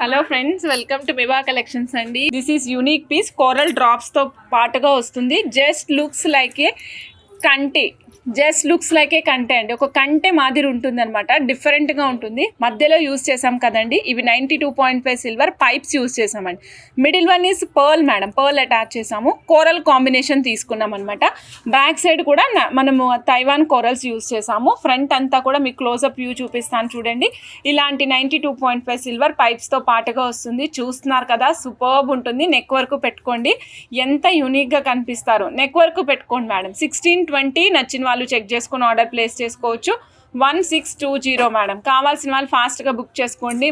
Hello friends, welcome to viva collections అండి. This is unique piece coral డ్రాప్స్తో పాటుగా వస్తుంది. జస్ట్ లుక్స్ లైక్ ఏ కంటి కంటే అండి. ఒక కంటే మాదిరి ఉంటుంది అనమాట. డిఫరెంట్గా ఉంటుంది. మధ్యలో యూస్ చేసాం కదండి. ఇవి 92.5 సిల్వర్ పైప్స్ యూస్ చేసామండి. Middle one is pearl madam. Pearl attach చేసాము. కోరల్ కాంబినేషన్ తీసుకున్నాం అనమాట. బ్యాక్ సైడ్ కూడా మనము తైవాన్ కోరల్స్ యూస్ చేసాము. ఫ్రంట్ అంతా కూడా మీకు క్లోజప్ వ్యూ చూపిస్తాను చూడండి. ఇలాంటి 92.5 సిల్వర్ పైప్స్తో పాటుగా వస్తుంది. చూస్తున్నారు కదా, సూపర్బ్ ఉంటుంది. నెక్ వరకు పెట్టుకోండి, ఎంత యూనిక్గా కనిపిస్తారు. నెక్ వరకు పెట్టుకోండి మేడం. 1620 నచ్చిన వాళ్ళు చెక్ చేసుకుని ఆర్డర్ ప్లేస్ చేసుకోవచ్చు. 1620 మేడం. కావాల్సిన వాళ్ళు ఫాస్ట్గా బుక్ చేసుకోండి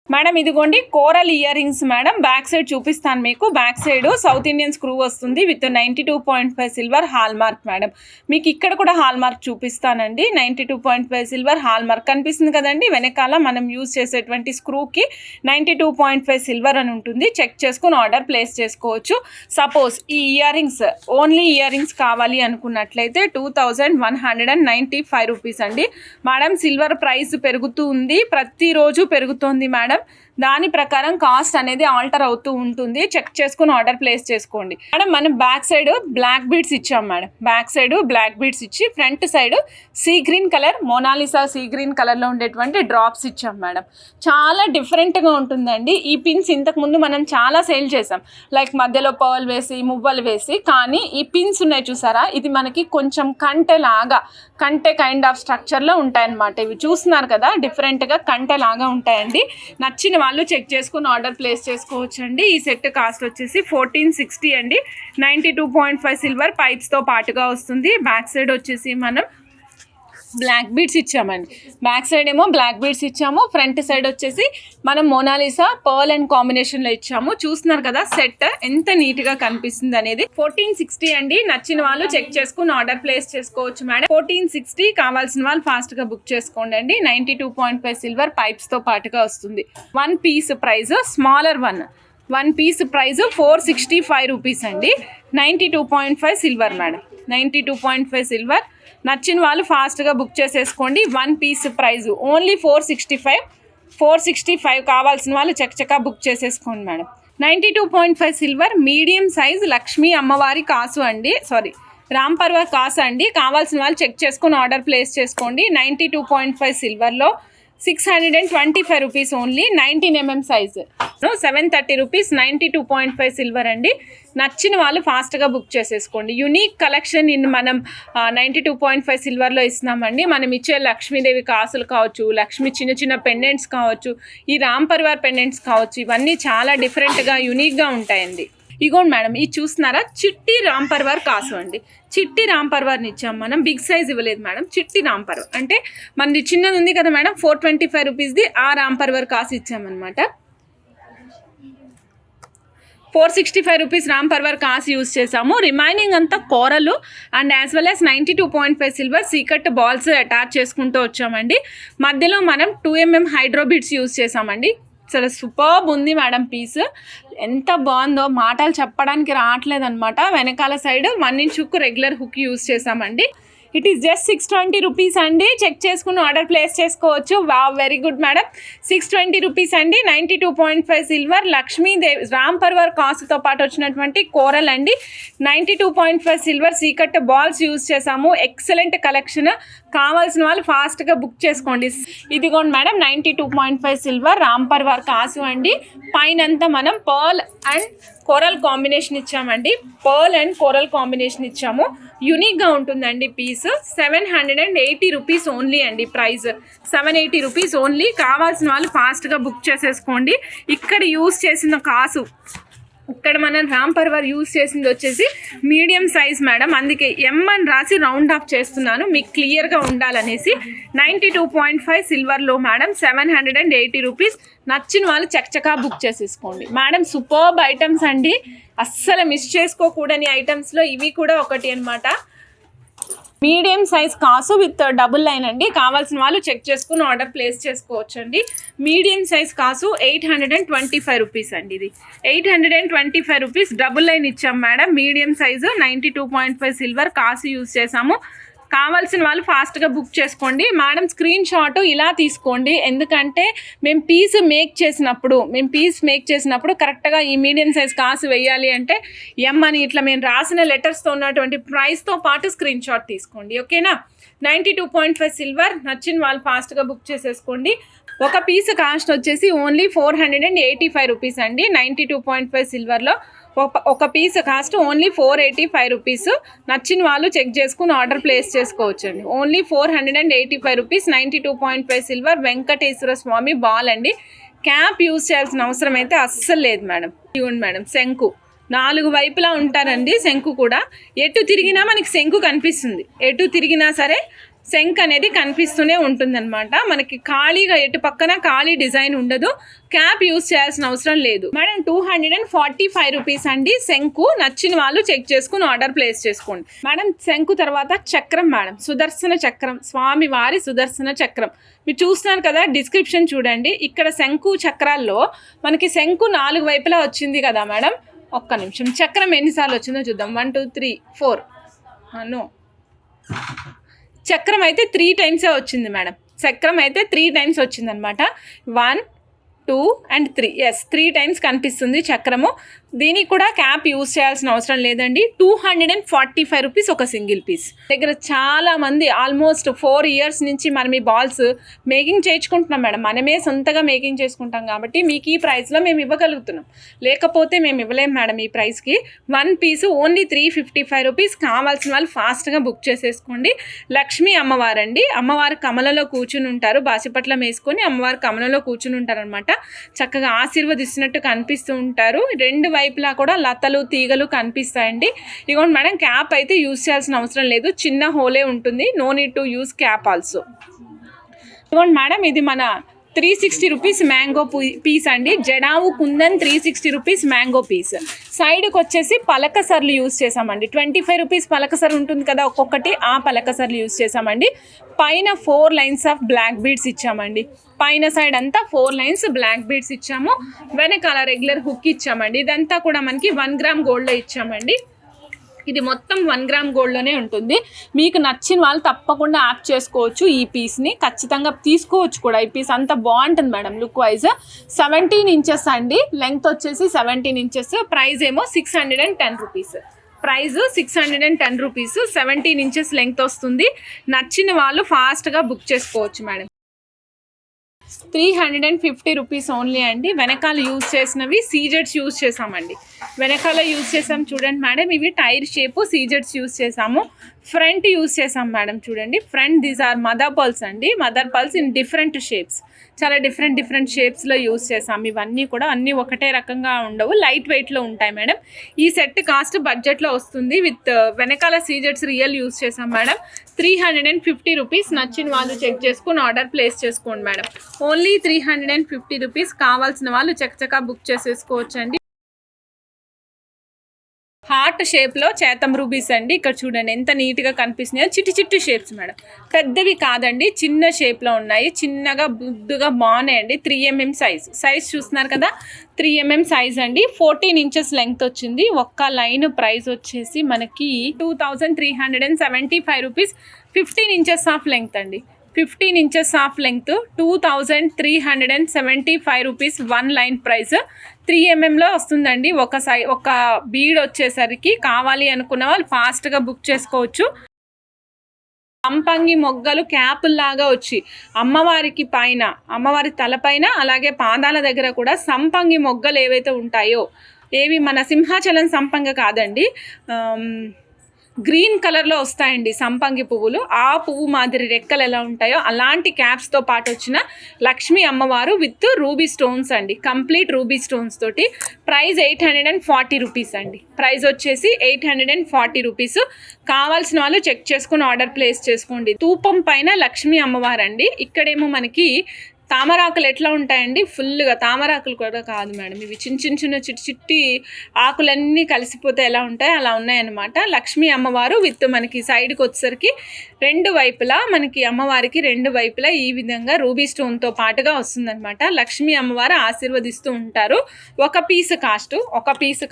మేడం. ఇదిగోండి coral ear rings madam. Back side చూపిస్తాను మీకు. Back side south Indian screw వస్తుంది with 92.5 silver hallmark madam. మీకు ఇక్కడ కూడా హాల్ మార్క్ చూపిస్తానండి. 92.5 సిల్వర్ హాల్ మార్క్ కనిపిస్తుంది కదండి. వెనకాల మనం యూజ్ చేసేటువంటి స్క్రూకి 92.5 సిల్వర్ అని ఉంటుంది. చెక్ చేసుకుని ఆర్డర్ ప్లేస్ చేసుకోవచ్చు. సపోజ్ ఈ ear rings only ear rings కావాలి అనుకున్నట్లయితే 2195 రూపీస్ అండి మేడం. సిల్వర్ ప్రైస్ పెరుగుతూ ఉంది, ప్రతిరోజు పెరుగుతోంది మేడం. దాని ప్రకారం కాస్ట్ అనేది ఆల్టర్ అవుతూ ఉంటుంది. చెక్ చేసుకుని ఆర్డర్ ప్లేస్ చేసుకోండి మేడం. మనం బ్యాక్ సైడ్ బ్లాక్ బీడ్స్ ఇచ్చాం madam. Back side black beads ఇచ్చి front side sea green colour, Mona Lisa sea green కలర్లో ఉండేటువంటి డ్రాప్స్ ఇచ్చాం మేడం. చాలా డిఫరెంట్గా ఉంటుందండి. ఈ పిన్స్ ఇంతకుముందు మనం చాలా సేల్ చేసాం, లైక్ మధ్యలో పర్ల్ వేసి మువ్వలు వేసి. కానీ ఈ పిన్స్ ఉన్నాయి చూసారా, ఇది మనకి కొంచెం కంటే కైండ్ ఆఫ్ స్ట్రక్చర్లో ఉంటాయన్నమాట. ఇవి చూస్తున్నారు కదా, డిఫరెంట్గా కంటే లాగా ఉంటాయండి. నచ్చిన వాళ్ళు చెక్ చేసుకుని ఆర్డర్ ప్లేస్ చేసుకోవచ్చు అండి. ఈ సెట్ కాస్ట్ వచ్చేసి 1460 అండి. 92.5 సిల్వర్ పైప్స్తో పాటుగా వస్తుంది. బ్యాక్ సైడ్ వచ్చేసి మనం బ్లాక్ బీడ్స్ ఇచ్చామండి. బ్యాక్ సైడ్ ఏమో బ్లాక్ బీడ్స్ ఇచ్చాము. ఫ్రంట్ సైడ్ వచ్చేసి మనం మోనాలిసా పర్ల్ అండ్ కాంబినేషన్లో ఇచ్చాము. చూస్తున్నారు కదా సెట్ ఎంత నీట్గా కనిపిస్తుంది అనేది. 1460 అండి. నచ్చిన వాళ్ళు చెక్ చేసుకుని ఆర్డర్ ప్లేస్ చేసుకోవచ్చు మేడం. 1460 కావాల్సిన వాళ్ళు ఫాస్ట్గా బుక్ చేసుకోండి అండి. 92.5 సిల్వర్ పైప్స్తో పాటుగా వస్తుంది. One piece price smaller one piece price 465 rupees అండి. 92.5 సిల్వర్ మేడం. 92.5 సిల్వర్. నచ్చిన వాళ్ళు ఫాస్ట్గా బుక్ చేసేసుకోండి. వన్ పీస్ ప్రైస్ ఓన్లీ 465 కావాల్సిన వాళ్ళు చక్కగా బుక్ చేసేసుకోండి madam. 92.5 silver medium size Lakshmi అమ్మవారి కాసు అండి, రాంపర్వ కాసు అండి. కావాల్సిన వాళ్ళు చెక్ చేసుకుని ఆర్డర్ ప్లేస్ చేసుకోండి. 92.5 సిల్వర్లో 625 rupees only. 19 mm size 730 rupees. 92.5 silver అండి. నచ్చిన వాళ్ళు ఫాస్ట్గా బుక్ చేసేసుకోండి. యునిక్ కలెక్షన్ మనం 92.5 సిల్వర్లో ఇస్తున్నామండి. మనం ఇచ్చే లక్ష్మీదేవి కాసులు కావచ్చు, లక్ష్మి చిన్న పెండెంట్స్ కావచ్చు, ఈ రామ్ పరివార్ పెండెంట్స్ కావచ్చు, ఇవన్నీ చాలా డిఫరెంట్గా యూనిక్గా ఉంటాయండి. ఇగోండి మేడం, ఇది చూస్తున్నారా, చిట్టి రామ్ పరివార్ కాసు అండి. చిట్టి రామ్ పరివార్ని ఇచ్చాం మనం. బిగ్ సైజ్ ఇవ్వలేదు మేడం. చిట్టి రామ్ పరివార్ అంటే మనది చిన్నది ఉంది కదా మేడం, 425 రూపీస్ది ఆ రామ్ పరివార్ కాసు ఇచ్చామన్నమాట. 465 రూపీస్ రామ్ పర్వర్ కాస్ యూస్ చేసాము. రిమైనింగ్ అంతా కోరలు and as well as 92.5 silver సీకట్ బాల్స్ అటాచ్ చేసుకుంటూ వచ్చామండి. మధ్యలో మనం 2 mm హైడ్రో బీడ్స్ యూస్ చేసామండి. చాలా సూపర్బ్ ఉంది మేడం. పీస్ ఎంత బాగుందో మాటలు చెప్పడానికి రావట్లేదు అనమాట. వెనకాల side 1 inch hook regular hook use చేసామండి. ఇట్ ఈస్ జస్ట్ 620 రూపీస్ అండి. చెక్ చేసుకుని ఆర్డర్ ప్లేస్ చేసుకోవచ్చు. Wow, very good madam. 620 rupees అండి. 92.5 సిల్వర్ లక్ష్మీదేవి రామ్ పర్వర్ కాసుతో పాటు వచ్చినటువంటి కోరల్ అండి. 92.5 సిల్వర్ సీకట్ బాల్స్ యూజ్ చేసాము. Excellent collection. కావాల్సిన వాళ్ళు ఫాస్ట్గా బుక్ చేసుకోండి. ఇదిగోండి మేడం, 92.5 సిల్వర్ రామ్ పర్వర్ కాసు అండి. పైనంతా మనం పర్ల్ అండ్ కోరల్ కాంబినేషన్ ఇచ్చామండి. పర్ల్ అండ్ కోరల్ కాంబినేషన్ ఇచ్చాము. యూనిక్గా ఉంటుందండి పీస్. 780 రూపీస్ ఓన్లీ అండి. Price 780 rupees only. కావాల్సిన వాళ్ళు ఫాస్ట్గా బుక్ చేసేసుకోండి. ఇక్కడ యూస్ చేసిన కాసు, ఇక్కడ మనం రామ్ పర్వర్ యూస్ చేసింది వచ్చేసి మీడియం సైజ్ మేడం. అందుకే ఎం అని రాసి రౌండ్ ఆఫ్ చేస్తున్నాను మీకు క్లియర్గా ఉండాలనేసి. 92.5 సిల్వర్లో మేడం 780 రూపీస్. నచ్చిన వాళ్ళు చక్కగా బుక్ చేసేసుకోండి మేడం. సూపర్బ్ ఐటమ్స్ అండి. అస్సలు మిస్ చేసుకోకూడని ఐటమ్స్లో ఇవి కూడా ఒకటి అనమాట. మీడియం సైజ్ కాసు విత్ డబుల్ లైన్ అండి. కావాల్సిన వాళ్ళు చెక్ చేసుకుని ఆర్డర్ ప్లేస్ చేసుకోవచ్చు అండి. మీడియం సైజ్ కాసు 825 రూపీస్ అండి. ఇది 825 రూపీస్. డబుల్ లైన్ ఇచ్చాం మేడం. మీడియం సైజు 92.5 సిల్వర్ కాసు యూజ్ చేసాము. కావాల్సిన వాళ్ళు ఫాస్ట్గా బుక్ చేసుకోండి మేడం. స్క్రీన్ షాట్ ఇలా తీసుకోండి, ఎందుకంటే మేము పీస్ మేక్ చేసినప్పుడు కరెక్ట్గా ఈ మీడియం సైజ్ కాసు వేయాలి అంటే ఎం అని ఇట్లా మేము రాసిన లెటర్స్తో ఉన్నటువంటి ప్రైస్తో పాటు స్క్రీన్ షాట్ తీసుకోండి, ఓకేనా. 92.5 సిల్వర్ నచ్చిన వాళ్ళు ఫాస్ట్గా బుక్ చేసేసుకోండి. ఒక పీస్ కాస్ట్ వచ్చేసి ఓన్లీ 485 రూపీస్ అండి. 92.5 సిల్వర్లో ఒక పీస్ కాస్ట్ ఓన్లీ 485 రూపీస్. నచ్చిన వాళ్ళు చెక్ చేసుకుని ఆర్డర్ ప్లేస్ చేసుకోవచ్చండి. Only 485 rupees. 92.5 సిల్వర్ వెంకటేశ్వర స్వామి బాల్ అండి. క్యాప్ యూజ్ చేయాల్సిన అవసరం అయితే అస్సలు లేదు మేడం. ఇవ్వండి మేడం, శంకు 4 వైపులా ఉంటారండి. శంకు కూడా ఎటు తిరిగినా మనకి శంకు కనిపిస్తుంది, ఎటు తిరిగినా సరే శంక్ అనేది కనిపిస్తూనే ఉంటుందన్నమాట. మనకి ఖాళీగా ఎటు పక్కన ఖాళీ డిజైన్ ఉండదు. క్యాప్ యూజ్ చేయాల్సిన అవసరం లేదు మేడం. 245 రూపీస్ అండి శంకు. నచ్చిన వాళ్ళు చెక్ చేసుకుని ఆర్డర్ ప్లేస్ చేసుకోండి మేడం. శంకు తర్వాత చక్రం మేడం, సుదర్శన చక్రం, స్వామి వారి సుదర్శన చక్రం మీరు చూస్తున్నారు కదా, డిస్క్రిప్షన్ చూడండి. ఇక్కడ శంకు చక్రాల్లో మనకి శంకు 4 వైపులా వచ్చింది కదా మేడం. ఒక్క నిమిషం, చక్రం ఎన్నిసార్లు వచ్చిందో చూద్దాం. 1 2 3 4 నో, చక్రం అయితే 3 టైమ్సే వచ్చింది మేడం. చక్రం అయితే 3 టైమ్స్ వచ్చిందనమాట. 1 2 and 3, ఎస్ 3 టైమ్స్ కనిపిస్తుంది చక్రము. దీనికి కూడా క్యాప్ యూజ్ చేయాల్సిన అవసరం లేదండి. 245 రూపీస్ ఒక సింగిల్ పీస్. దగ్గర చాలా మంది ఆల్మోస్ట్ 4 ఇయర్స్ నుంచి మనం ఈ బాల్స్ మేకింగ్ చేయించుకుంటున్నాం మేడం. మనమే సొంతగా మేకింగ్ చేసుకుంటాం కాబట్టి మీకు ఈ ప్రైస్లో మేము ఇవ్వగలుగుతున్నాం, లేకపోతే మేము ఇవ్వలేం మేడం ఈ ప్రైస్కి. 1 పీస్ ఓన్లీ 355 రూపీస్. కావాల్సిన వాళ్ళు ఫాస్ట్గా బుక్ చేసేసుకోండి. లక్ష్మీ అమ్మవారండి, అమ్మవారు కమలలో కూర్చుని ఉంటారు. బాసిపట్లం వేసుకొని అమ్మవారు కమలలో కూర్చుని ఉంటారు అనమాట. చక్కగా ఆశీర్వదిస్తున్నట్టు కనిపిస్తూ ఉంటారు. 2 వైపులా కూడా లతలు తీగలు కనిపిస్తాయండి. ఇదిగోండి మేడం, క్యాప్ అయితే యూజ్ చేయాల్సిన అవసరం లేదు, చిన్న హోలే ఉంటుంది. No need to use cap also. ఇదిగోండి మేడం, ఇది మన 360 రూపీస్ మ్యాంగో పీస్ అండి. జడావు కుందన్ 360 రూపీస్ మ్యాంగో పీస్. సైడ్కి వచ్చేసి పలకసర్లు యూజ్ చేసామండి. 25 రూపీస్ పలకసర్ ఉంటుంది కదా ఒక్కొక్కటి, ఆ పలకసర్లు యూజ్ చేసామండి. పైన 4 లైన్స్ ఆఫ్ బ్లాక్ బీడ్స్ ఇచ్చామండి. పైన సైడ్ అంతా 4 లైన్స్ బ్లాక్ బీడ్స్ ఇచ్చాము. వెనకాల రెగ్యులర్ హుక్ ఇచ్చామండి. ఇదంతా కూడా మనకి 1 గ్రామ్ గోల్డ్లో ఇచ్చామండి. ఇది మొత్తం 1 గ్రామ్ గోల్డ్లోనే ఉంటుంది. మీకు నచ్చిన వాళ్ళు తప్పకుండా యాప్ చేసుకోవచ్చు. ఈ పీస్ని ఖచ్చితంగా తీసుకోవచ్చు కూడా. ఈ పీస్ అంత బాగుంటుంది మేడం లుక్ వైజ్. 17 ఇంచెస్ అండి, లెంగ్త్ వచ్చేసి 17 ఇంచెస్. ప్రైస్ ఏమో 610 rupees. Price 610 rupees. 17 inches length వస్తుంది. నచ్చిన వాళ్ళు ఫాస్ట్గా బుక్ చేసుకోవచ్చు మేడం. 350 రూపీస్ ఓన్లీ అండి. వెనకాల యూజ్ చేసినవి సీజెడ్స్ యూజ్ చేసామండి. వెనకాల యూజ్ చేసాం చూడండి మేడం, ఇవి టైర్ షేపు సీజెడ్స్ యూజ్ చేసాము. ఫ్రంట్ యూజ్ చేసాం మేడం, చూడండి front. These are mother pearls అండి. Mother pearls in different shapes, చాలా డిఫరెంట్ షేప్స్లో యూజ్ చేసాం. ఇవన్నీ కూడా అన్నీ ఒకటే రకంగా ఉండవు, లైట్ వెయిట్లో ఉంటాయి మేడం. ఈ సెట్ కాస్ట్ బడ్జెట్లో వస్తుంది. విత్ వెనకాల సీజెడ్స్ రియల్ యూజ్ చేసాం మేడం. 350 రూపీస్. నచ్చిన వాళ్ళు చెక్ చేసుకుని ఆర్డర్ ప్లేస్ చేసుకోండి మేడం. Only 350 rupees. కావాల్సిన వాళ్ళు చక్కచక్క బుక్ చేసేసుకోవచ్చండి. హార్ట్ షేప్లో చేతం రూబీస్ అండి. ఇక్కడ చూడండి ఎంత నీట్గా కనిపిస్తున్నాయో. చిట్టి షేప్స్ మేడం, పెద్దవి కాదండి, చిన్న షేప్లో ఉన్నాయి. చిన్నగా బుద్దుగా బాగున్నాయండి. 3 mm సైజ్ చూస్తున్నారు కదా, 3 mm సైజ్ అండి. 14 ఇంచెస్ లెంగ్త్ వచ్చింది. ఒక్క లైన్ ప్రైస్ వచ్చేసి మనకి 2375 రూపీస్. 15 ఇంచెస్ ఆఫ్ లెంగ్త్ అండి. 15 inches of length 2375 rupees. 1 line price 3 mm వస్తుందండి. ఒక బీడ్ వచ్చేసరికి కావాలి అనుకున్న వాళ్ళు ఫాస్ట్గా బుక్ చేసుకోవచ్చు. సంపంగి మొగ్గలు క్యాపుల్లాగా వచ్చి అమ్మవారికి పైన, అమ్మవారి తలపైన అలాగే పాదాల దగ్గర కూడా సంపంగి మొగ్గలు ఏవైతే ఉంటాయో, ఏవి మన సింహాచలం సంపంగ కాదండి, గ్రీన్ కలర్లో వస్తాయండి సంపంగి పువ్వులు. ఆ పువ్వు మాదిరి రెక్కలు ఎలా ఉంటాయో అలాంటి క్యాప్స్తో పాటు వచ్చిన లక్ష్మీ అమ్మవారు విత్ రూబీ స్టోన్స్ అండి. కంప్లీట్ రూబీ స్టోన్స్ తోటి. ప్రైస్ 840 రూపీస్ అండి. ప్రైస్ వచ్చేసి 840 రూపీస్. కావాల్సిన వాళ్ళు చెక్ చేసుకుని ఆర్డర్ ప్లేస్ చేసుకోండి. ధూపం పైన లక్ష్మీ అమ్మవారు అండి. ఇక్కడేమో మనకి తామరాకులు ఎట్లా ఉంటాయండి, ఫుల్గా తామరాకులు కూడా కాదు మేడం, ఇవి చిన్న చిట్టి ఆకులన్నీ కలిసిపోతే ఎలా ఉంటాయి అలా ఉన్నాయన్నమాట. లక్ష్మీ అమ్మవారు విత్ మనకి సైడ్కి వచ్చేసరికి 2 వైపులా మనకి అమ్మవారికి 2 వైపులా ఈ విధంగా రూబీ స్టోన్తో పాటుగా వస్తుందన్నమాట. లక్ష్మీ అమ్మవారు ఆశీర్వదిస్తూ ఉంటారు. ఒక పీస్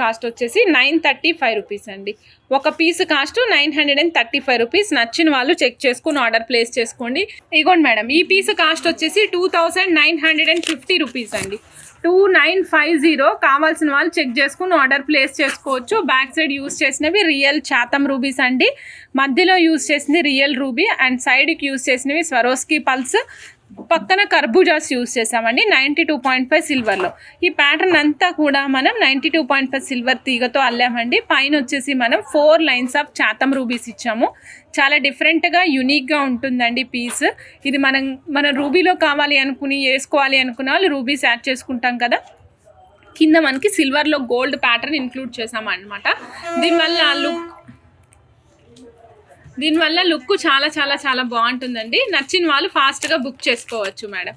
కాస్ట్ వచ్చేసి 935 రూపీస్ అండి. ఒక పీస్ కాస్ట్ 935 రూపీస్. నచ్చిన వాళ్ళు చెక్ చేసుకుని ఆర్డర్ ప్లేస్ చేసుకోండి. ఇగోండి మేడం, ఈ పీస్ కాస్ట్ వచ్చేసి 2950 రూపీస్ అండి. 2950. కావాల్సిన వాళ్ళు చెక్ చేసుకుని ఆర్డర్ ప్లేస్ చేసుకోవచ్చు. బ్యాక్ సైడ్ యూస్ చేసినవి రియల్ చాతం రూబీస్ అండి. మధ్యలో యూస్ చేసింది రియల్ రూబీ అండ్ సైడ్కి యూస్ చేసినవి స్వరోస్కీ పల్స్, పక్కన కర్బూజాస్ యూస్ చేసామండి 92.5 సిల్వర్లో. ఈ ప్యాటర్న్ అంతా కూడా మనం 92.5 సిల్వర్ తీగతో అల్లామండి. పైన వచ్చేసి మనం 4 లైన్స్ ఆఫ్ చాతం రూబీస్ ఇచ్చాము. చాలా డిఫరెంట్గా యూనిక్గా ఉంటుందండి పీస్. ఇది మన రూబీలో కావాలి అనుకుని వేసుకోవాలి అనుకున్న వాళ్ళు రూబీస్ యాడ్ చేసుకుంటాం కదా. కింద మనకి సిల్వర్లో గోల్డ్ ప్యాటర్న్ ఇంక్లూడ్ చేసామన్నమాట. దీనివల్ల లుక్ చాలా చాలా చాలా బాగుంటుందండి. నచ్చిన వాళ్ళు ఫాస్ట్గా బుక్ చేసుకోవచ్చు మేడం.